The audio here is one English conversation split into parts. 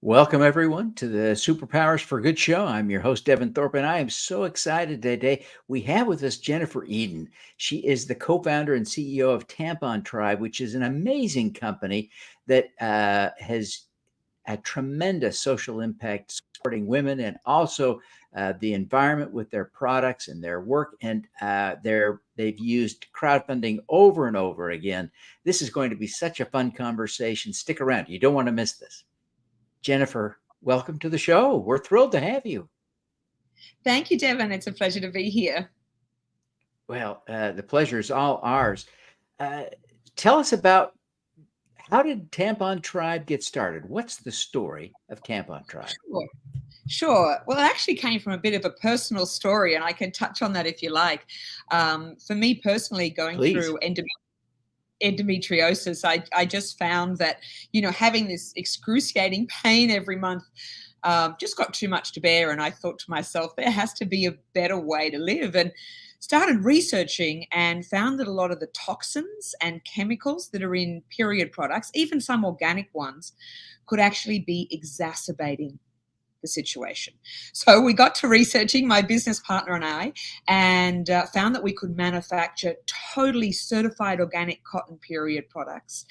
Welcome, everyone, to the Superpowers for Good show. I'm your host, Devin Thorpe, and I am so excited today. We have with us Jennifer Eden. She is the co-founder and CEO of Tampon Tribe, which is an amazing company that has a tremendous social impact supporting women and also the environment with their products and their work. And they've used crowdfunding over and over again. This is going to be such a fun conversation. Stick around. You don't want to miss this. Jennifer, welcome to the show. We're thrilled to have you. Thank you, Devin. It's a pleasure to be here. Well, the pleasure is all ours. Tell us about, how did Tampon Tribe get started? What's the story of Tampon Tribe? Sure. Well, it actually came from a bit of a personal story, and I can touch on that if you like. For me personally, going through endometriosis, I just found that, having this excruciating pain every month just got too much to bear. And I thought to myself, there has to be a better way to live. And started researching and found that a lot of the toxins and chemicals that are in period products, even some organic ones, could actually be exacerbating the situation. So we got to researching, my business partner and I, and found that we could manufacture totally certified organic cotton period products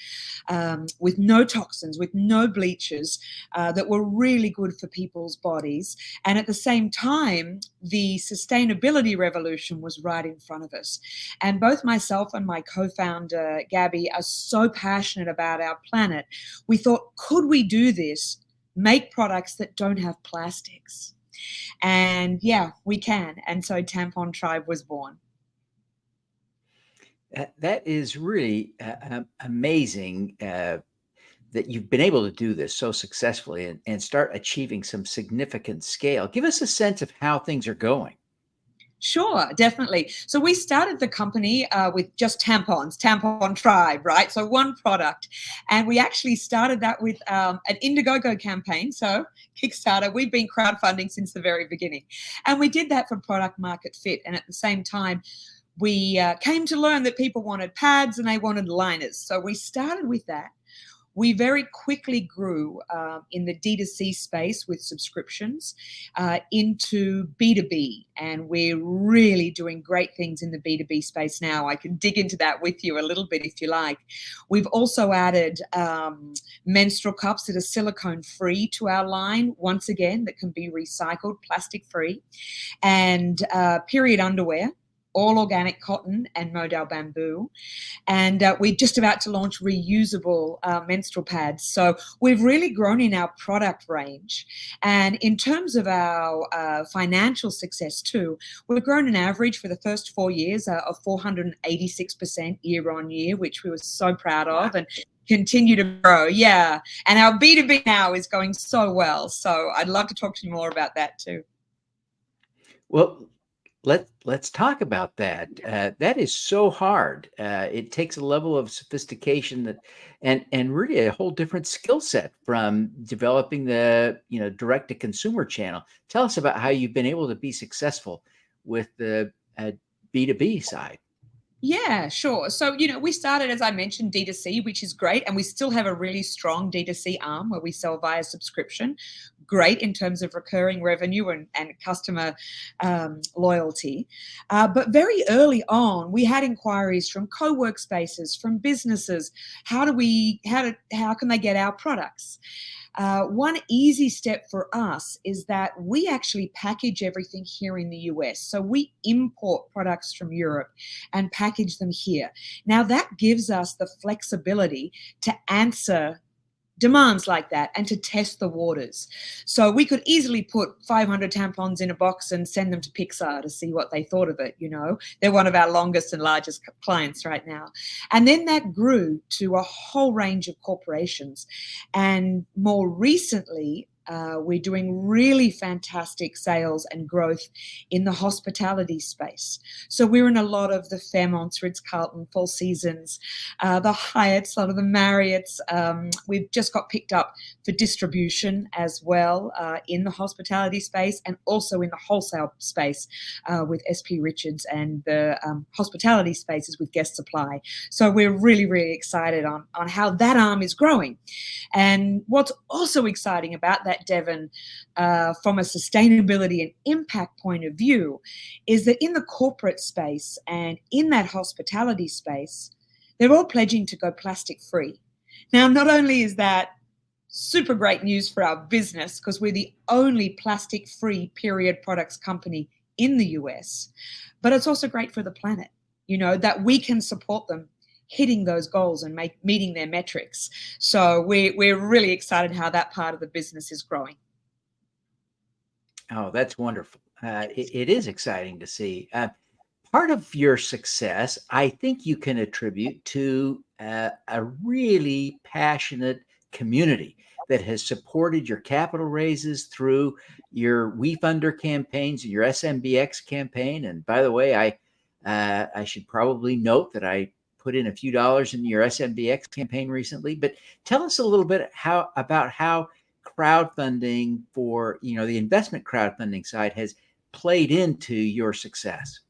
with no toxins, with no bleaches, that were really good for people's bodies. And at the same time, the sustainability revolution was right in front of us. And both myself and my co-founder, Gabby, are so passionate about our planet. We thought, could we do this? Make products that don't have plastics. And yeah, we can. And so Tampon Tribe was born. That is really amazing that you've been able to do this so successfully and start achieving some significant scale. Give us a sense of how things are going. Sure, definitely. So we started the company with just tampons, Tampon Tribe, right? So one product. And we actually started that with an Indiegogo campaign. So Kickstarter, we've been crowdfunding since the very beginning. And we did that for product market fit. And at the same time, we came to learn that people wanted pads and they wanted liners. So we started with that. We very quickly grew in the D2C space with subscriptions into B2B, and we're really doing great things in the B2B space now. I can dig into that with you a little bit if you like. We've also added menstrual cups that are silicone-free to our line, once again, that can be recycled, plastic-free, and period underwear, all organic cotton and modal bamboo. And we're just about to launch reusable menstrual pads. So we've really grown in our product range. And in terms of our financial success too, we've grown an average for the first 4 years of 486% year on year, which we were so proud of. And continue to grow. Yeah. And our B2B now is going so well. So I'd love to talk to you more about that too. Well, let's talk about that. That is so hard. It takes a level of sophistication that, and really a whole different skill set from developing the direct to consumer channel. Tell us about how you've been able to be successful with the B2B side. Yeah, sure. So, we started, as I mentioned, D2C, which is great. And we still have a really strong D2C arm where we sell via subscription. Great in terms of recurring revenue and customer loyalty. But very early on, we had inquiries from co-work spaces, from businesses. How can they get our products? One easy step for us is that we actually package everything here in the US. So we import products from Europe and package them here. Now that gives us the flexibility to answer demands like that and to test the waters. So we could easily put 500 tampons in a box and send them to Pixar to see what they thought of it. They're one of our longest and largest clients right now. And then that grew to a whole range of corporations. And more recently, We're doing really fantastic sales and growth in the hospitality space. So we're in a lot of the Fairmonts, Ritz-Carlton, Four Seasons, the Hyatts, a lot of the Marriotts. We've just got picked up for distribution as well in the hospitality space and also in the wholesale space with SP Richards, and the hospitality spaces with Guest Supply. So we're really, really excited on how that arm is growing. And what's also exciting about that, Devin, from a sustainability and impact point of view, is that in the corporate space and in that hospitality space, they're all pledging to go plastic free. Now, not only is that super great news for our business, because we're the only plastic free period products company in the US, but it's also great for the planet, that we can support them hitting those goals and meeting their metrics. So we're really excited how that part of the business is growing. Oh, that's wonderful. It is exciting to see. Part of your success, I think you can attribute to a really passionate community that has supported your capital raises through your WeFunder campaigns and your SMBX campaign. And by the way, I should probably note that I put in a few dollars in your SMBX campaign recently. But tell us a little bit about how crowdfunding for the investment crowdfunding side has played into your success.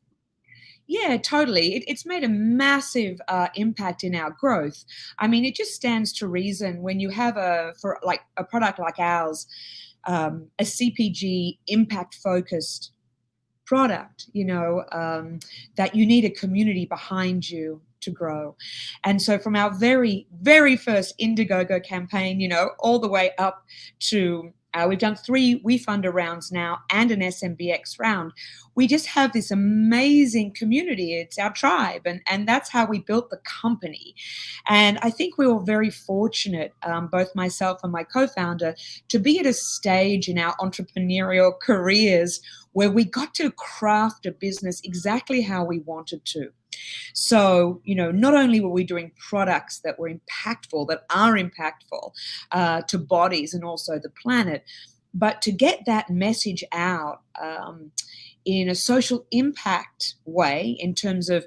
Yeah, totally. It's made a massive impact in our growth. I mean, it just stands to reason when you have a product like ours, a CPG impact focused product, that you need a community behind you to grow. And so from our very, very first Indiegogo campaign, all the way up to we've done 3 WeFunder rounds now and an SMBX round. We just have this amazing community. It's our tribe. And that's how we built the company. And I think we were very fortunate, both myself and my co-founder, to be at a stage in our entrepreneurial careers where we got to craft a business exactly how we wanted to. So, not only were we doing products that were impactful, that are impactful to bodies and also the planet, but to get that message out in a social impact way in terms of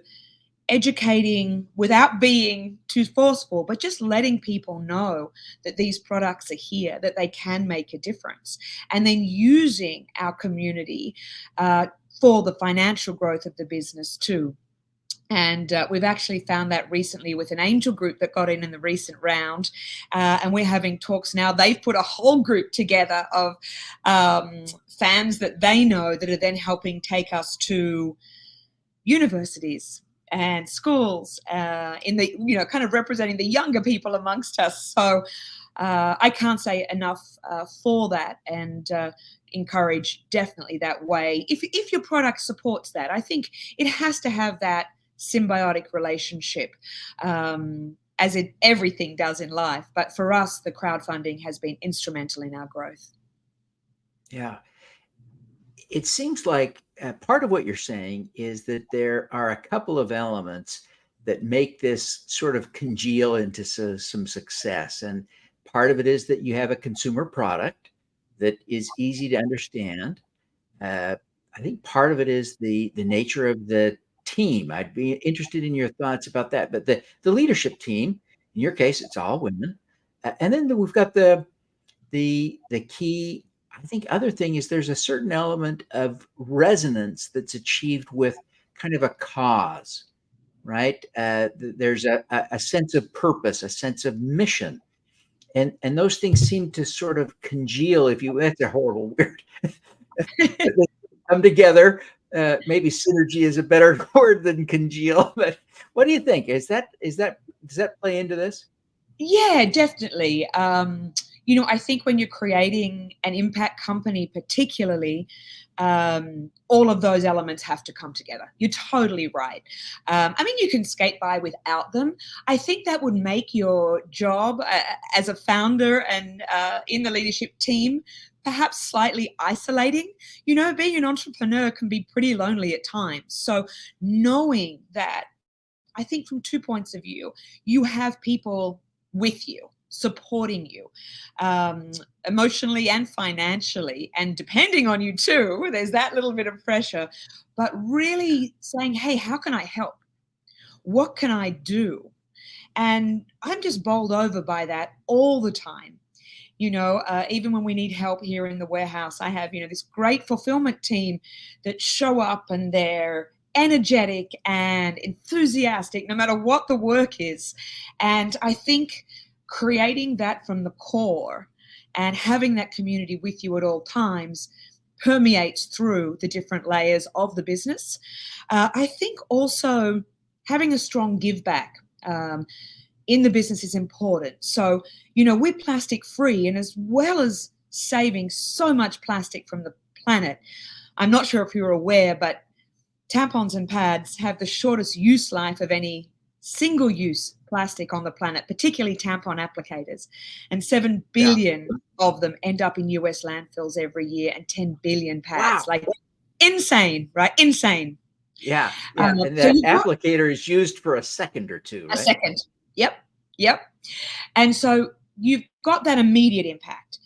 educating without being too forceful, but just letting people know that these products are here, that they can make a difference, and then using our community for the financial growth of the business too. And we've actually found that recently with an angel group that got in the recent round. And we're having talks now. They've put a whole group together of fans that they know that are then helping take us to universities and schools in the, kind of representing the younger people amongst us. So I can't say enough for that, and encourage definitely that way. If your product supports that, I think it has to have that symbiotic relationship, as everything does in life. But for us, the crowdfunding has been instrumental in our growth. Yeah. It seems like part of what you're saying is that there are a couple of elements that make this sort of congeal into some success. And part of it is that you have a consumer product that is easy to understand. I think part of it is the nature of the team. I'd be interested in your thoughts about that. But the leadership team, in your case, it's all women. And then we've got the key, I think, other thing is there's a certain element of resonance that's achieved with kind of a cause, right? There's a sense of purpose, a sense of mission. And those things seem to sort of congeal, that's a horrible word. They come together. Maybe synergy is a better word than congeal, but what do you think? Does that play into this? Yeah, definitely. I think when you're creating an impact company, particularly, all of those elements have to come together. You're totally right. You can skate by without them. I think that would make your job as a founder and in the leadership team perhaps slightly isolating. Being an entrepreneur can be pretty lonely at times. So knowing that, I think from 2 points of view, you have people with you. supporting you emotionally and financially, and depending on you too, there's that little bit of pressure, but really saying, hey, how can I help? What can I do? And I'm just bowled over by that all the time. Even when we need help here in the warehouse, I have, this great fulfillment team that show up and they're energetic and enthusiastic no matter what the work is. And I think creating that from the core and having that community with you at all times permeates through the different layers of the business. I think also having a strong give back in the business is important. So, we're plastic free, and as well as saving so much plastic from the planet, I'm not sure if you're aware, but tampons and pads have the shortest use life of any single-use plastic on the planet, particularly tampon applicators. And 7 billion of them end up in US landfills every year, and 10 billion pads. Wow. Like, insane, right? Insane. Yeah. And that applicator is used for a second or two, right? A second. Yep. And so you've got that immediate impact.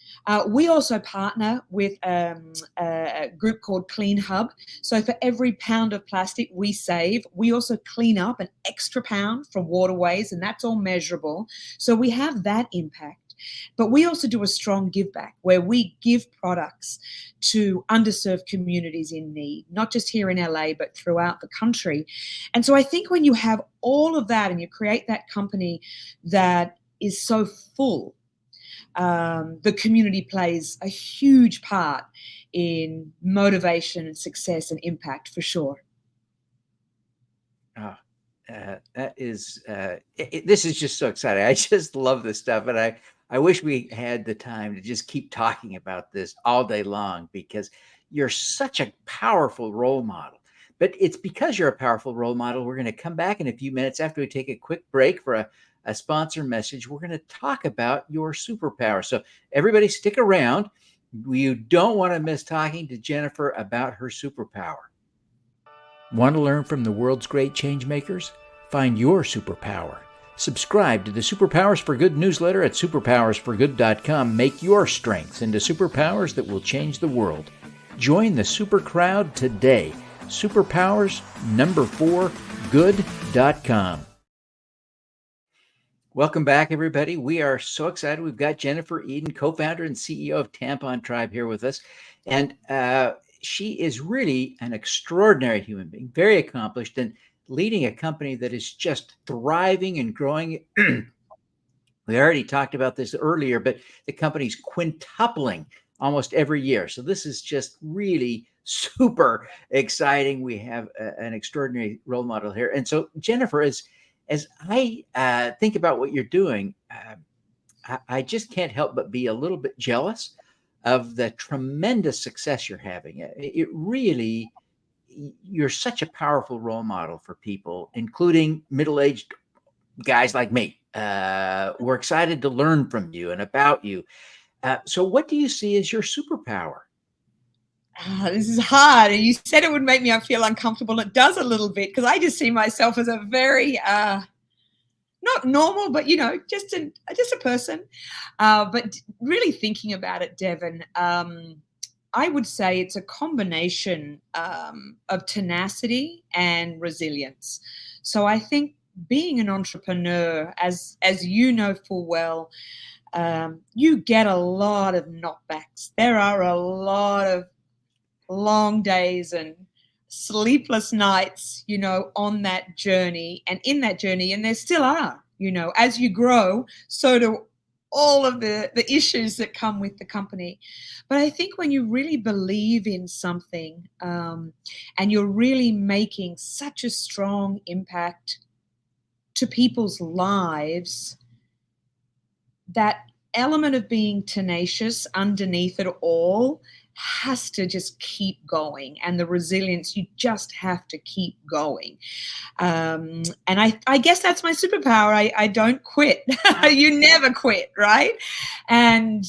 We also partner with a group called Clean Hub. So for every pound of plastic we save, we also clean up an extra pound from waterways, and that's all measurable. So we have that impact. But we also do a strong give back where we give products to underserved communities in need, not just here in LA, but throughout the country. And so I think when you have all of that and you create that company that is so full, the community plays a huge part in motivation and success and impact for sure. That is, this is just so exciting. I just love this stuff. And I wish we had the time to just keep talking about this all day long, because you're such a powerful role model. But it's because you're a powerful role model. We're going to come back in a few minutes after we take a quick break for a sponsor message. We're going to talk about your superpower. So everybody stick around. You don't want to miss talking to Jennifer about her superpower. Want to learn from the world's great change makers? Find your superpower. Subscribe to the Superpowers for Good newsletter at superpowersforgood.com. Make your strengths into superpowers that will change the world. Join the super crowd today. Superpowers4good.com. Welcome back, everybody. We are so excited. We've got Jennifer Eden, co-founder and CEO of Tampon Tribe, here with us. And she is really an extraordinary human being, very accomplished, and leading a company that is just thriving and growing. We already talked about this earlier, but the company's quintupling almost every year. So this is just really super exciting. We have an extraordinary role model here. And so, Jennifer, as I think about what you're doing, I just can't help but be a little bit jealous of the tremendous success you're having. It really, you're such a powerful role model for people, including middle-aged guys like me. We're excited to learn from you and about you. So what do you see as your superpower? This is hard. And you said it would make me feel uncomfortable. It does a little bit, because I just see myself as a very, not normal, but, just a person. But really thinking about it, Devin, I would say it's a combination of tenacity and resilience. So I think being an entrepreneur, as you know full well, you get a lot of knockbacks. There are a lot of long days and sleepless nights, on that journey and in that journey. And there still are, as you grow, so do all of the issues that come with the company. But I think when you really believe in something and you're really making such a strong impact to people's lives, that element of being tenacious underneath it all has to just keep going, and the resilience, you just have to keep going. And I guess that's my superpower. I don't quit. You never quit, right? And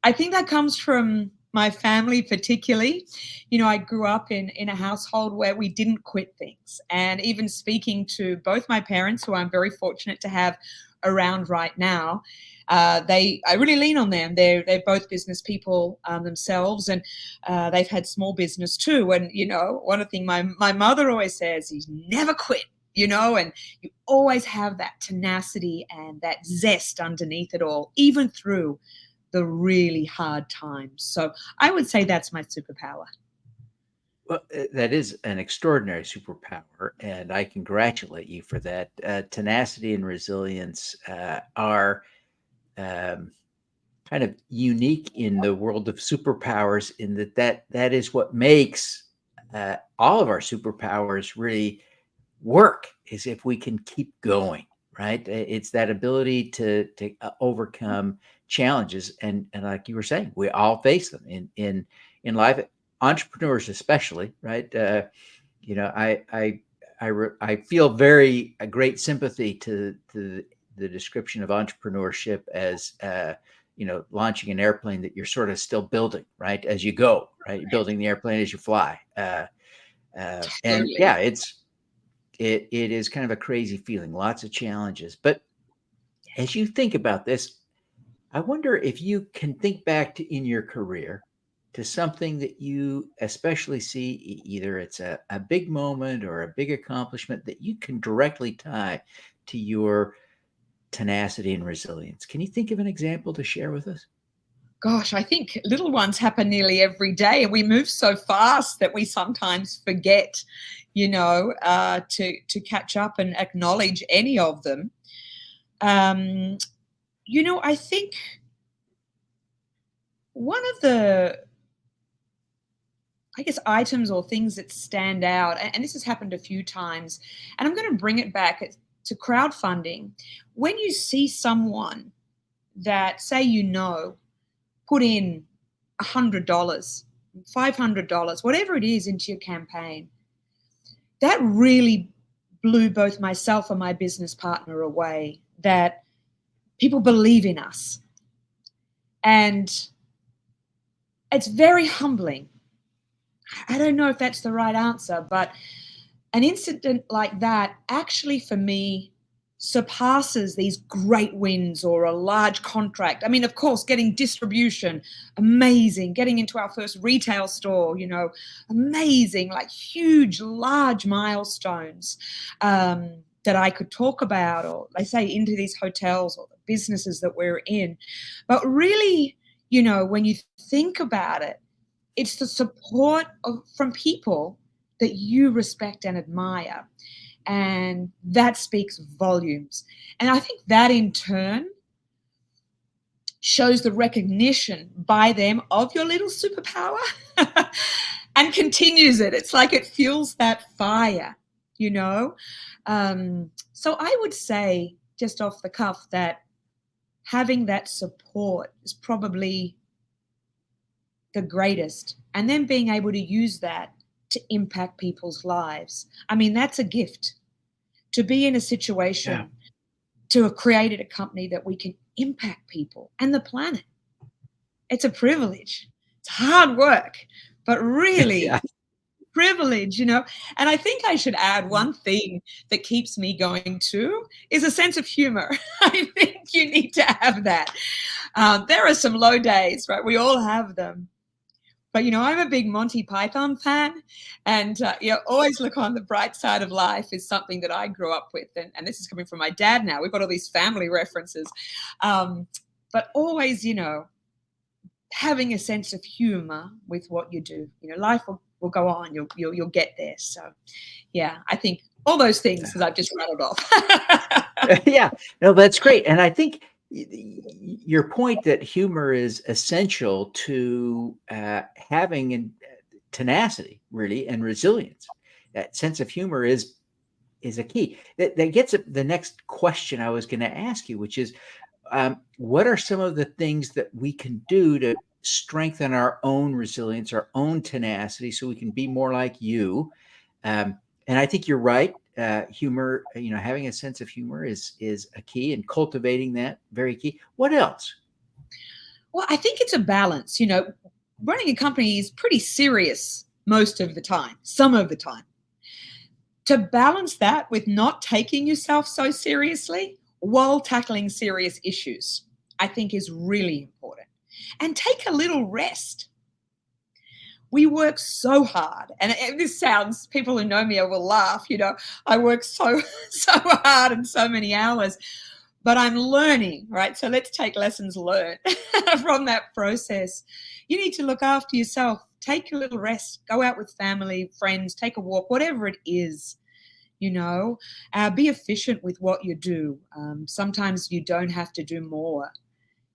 I think that comes from my family particularly. I grew up in a household where we didn't quit things. And even speaking to both my parents, who I'm very fortunate to have around right now. I really lean on them. They're both business people themselves, and they've had small business too. And one of the things my mother always says is never quit. And you always have that tenacity and that zest underneath it all, even through the really hard times. So I would say that's my superpower. Well, that is an extraordinary superpower, and I congratulate you for that. Tenacity and resilience are kind of unique in the world of superpowers, in that is what makes all of our superpowers really work, is if we can keep going, right? It's that ability to overcome challenges, and like you were saying, we all face them in life. Entrepreneurs especially, right? I feel a great sympathy to the description of entrepreneurship as launching an airplane that you're sort of still building, right, as you go, right? You're building the airplane as you fly, and yeah, it is kind of a crazy feeling, lots of challenges. But as you think about this, I wonder if you can think back in your career to something that you especially see, either it's a big moment or a big accomplishment that you can directly tie to your tenacity and resilience. Can you think of an example to share with us? Gosh, I think little ones happen nearly every day, and we move so fast that we sometimes forget, to catch up and acknowledge any of them. I think one of the, items or things that stand out, and this has happened a few times, and I'm going to bring it back to crowdfunding. When you see someone that, say, put in $100, $500, whatever it is, into your campaign, that really blew both myself and my business partner away, that people believe in us. And it's very humbling. I don't know if that's the right answer, but an incident like that actually, for me, surpasses these great wins or a large contract. I mean, of course, getting distribution, amazing. Getting into our first retail store, amazing, like huge, large milestones that I could talk about, or they say into these hotels or the businesses that we're in. But really, when you think about it, it's the support from people that you respect and admire. And that speaks volumes. And I think that in turn shows the recognition by them of your little superpower and continues it. It's like it fuels that fire, So I would say, just off the cuff, that having that support is probably the greatest. And then being able to use that to impact people's lives. I mean, that's a gift. To be in a situation, to have created a company that we can impact people and the planet. It's a privilege. It's hard work, but really privilege, And I think I should add one thing that keeps me going too is a sense of humor. I think you need to have that. There are some low days, right? We all have them. But, I'm a big Monty Python fan, and always look on the bright side of life is something that I grew up with. And this is coming from my dad now. We've got all these family references. But always, having a sense of humor with what you do. Life will go on. You'll get there. So, yeah, I think all those things that I've just rattled off. Yeah, no, that's great. And I think your point that humor is essential to having tenacity, really, and resilience. That sense of humor is a key. That gets at the next question I was going to ask you, which is, what are some of the things that we can do to strengthen our own resilience, our own tenacity, so we can be more like you? And I think you're right. Humor, having a sense of humor is a key, and cultivating that, very key. What else? Well, I think it's a balance. Running a company is pretty serious most of the time, some of the time. To balance that with not taking yourself so seriously while tackling serious issues, I think is really important. And take a little rest. We work so hard, and this sounds, people who know me will laugh, I work so hard and so many hours, but I'm learning, right? So let's take lessons learned from that process. You need to look after yourself. Take a little rest. Go out with family, friends, take a walk, whatever it is. Be efficient with what you do. Sometimes you don't have to do more.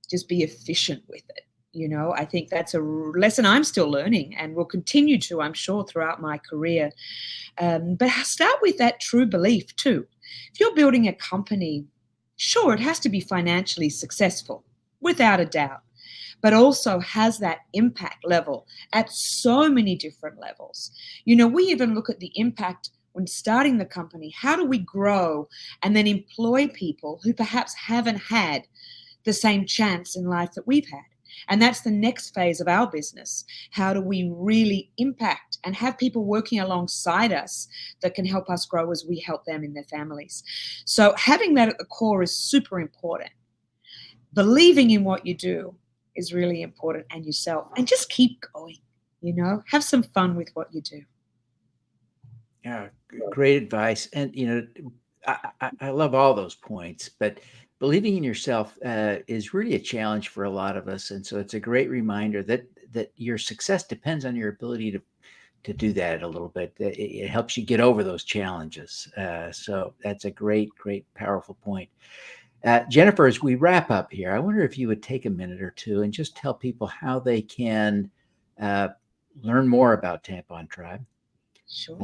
Just be efficient with it. I think that's a lesson I'm still learning and will continue to, I'm sure, throughout my career. But start with that true belief too. If you're building a company, sure, it has to be financially successful, without a doubt, but also has that impact level at so many different levels. We even look at the impact when starting the company. How do we grow and then employ people who perhaps haven't had the same chance in life that we've had? And that's the next phase of our business. How do we really impact and have people working alongside us that can help us grow as we help them in their families? So having that at the core is super important. Believing in what you do is really important, and yourself. And just keep going, have some fun with what you do. Yeah, great advice. And, I love all those points, but believing in yourself is really a challenge for a lot of us. And so it's a great reminder that your success depends on your ability to do that a little bit. It helps you get over those challenges. So that's a great, powerful point. Jennifer, as we wrap up here, I wonder if you would take a minute or two and just tell people how they can learn more about Tampon Tribe. Sure.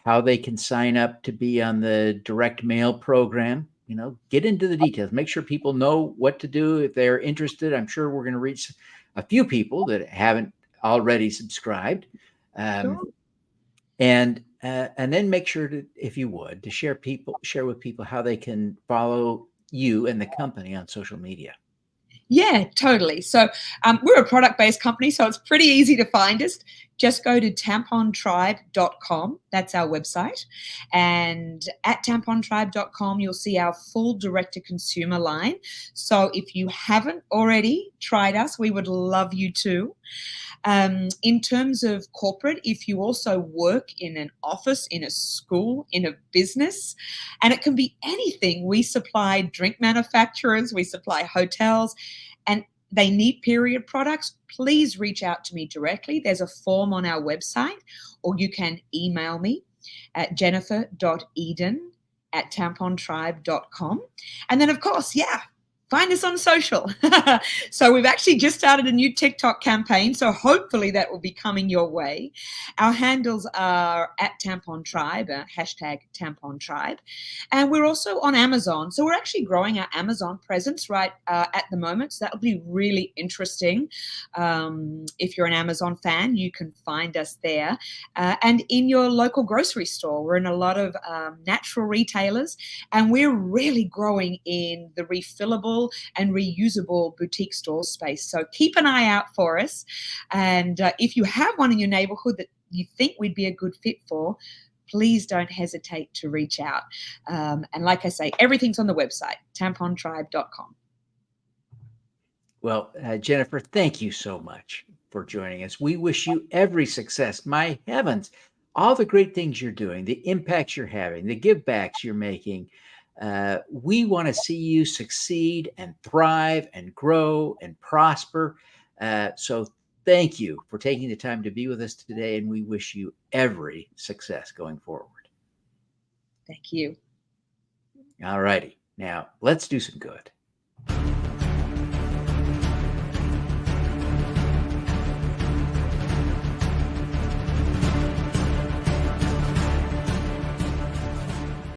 How they can sign up to be on the direct mail program. Get into the details. Make sure people know what to do if they're interested. I'm sure we're going to reach a few people that haven't already subscribed. Sure. And then make sure to, if you would, to share with people how they can follow you and the company on social media. Yeah, totally. So we're a product-based company, so it's pretty easy to find us. Just go to tampontribe.com. That's our website. And at tampontribe.com, you'll see our full direct-to-consumer line. So if you haven't already tried us, we would love you to. In terms of corporate, if you also work in an office, in a school, in a business, and it can be anything. We supply drink manufacturers, we supply hotels, and they need period products, please reach out to me directly. There's a form on our website, or you can email me at jennifer.eden@tampontribe.com. And then, of course, find us on social. So we've actually just started a new TikTok campaign, so hopefully that will be coming your way. Our handles are at Tampon Tribe, hashtag Tampon Tribe. And we're also on Amazon. So we're actually growing our Amazon presence right at the moment. So that will be really interesting. If you're an Amazon fan, you can find us there. And in your local grocery store, we're in a lot of natural retailers, and we're really growing in the refillable and reusable boutique store space. So keep an eye out for us. And if you have one in your neighborhood that you think we'd be a good fit for, please don't hesitate to reach out. And like I say, everything's on the website, tampontribe.com. Well, Jennifer, thank you so much for joining us. We wish you every success. My heavens, all the great things you're doing, the impacts you're having, the give backs you're making. We want to see you succeed and thrive and grow and prosper. So thank you for taking the time to be with us today, and we wish you every success going forward. Thank you. All righty. Now, let's do some good.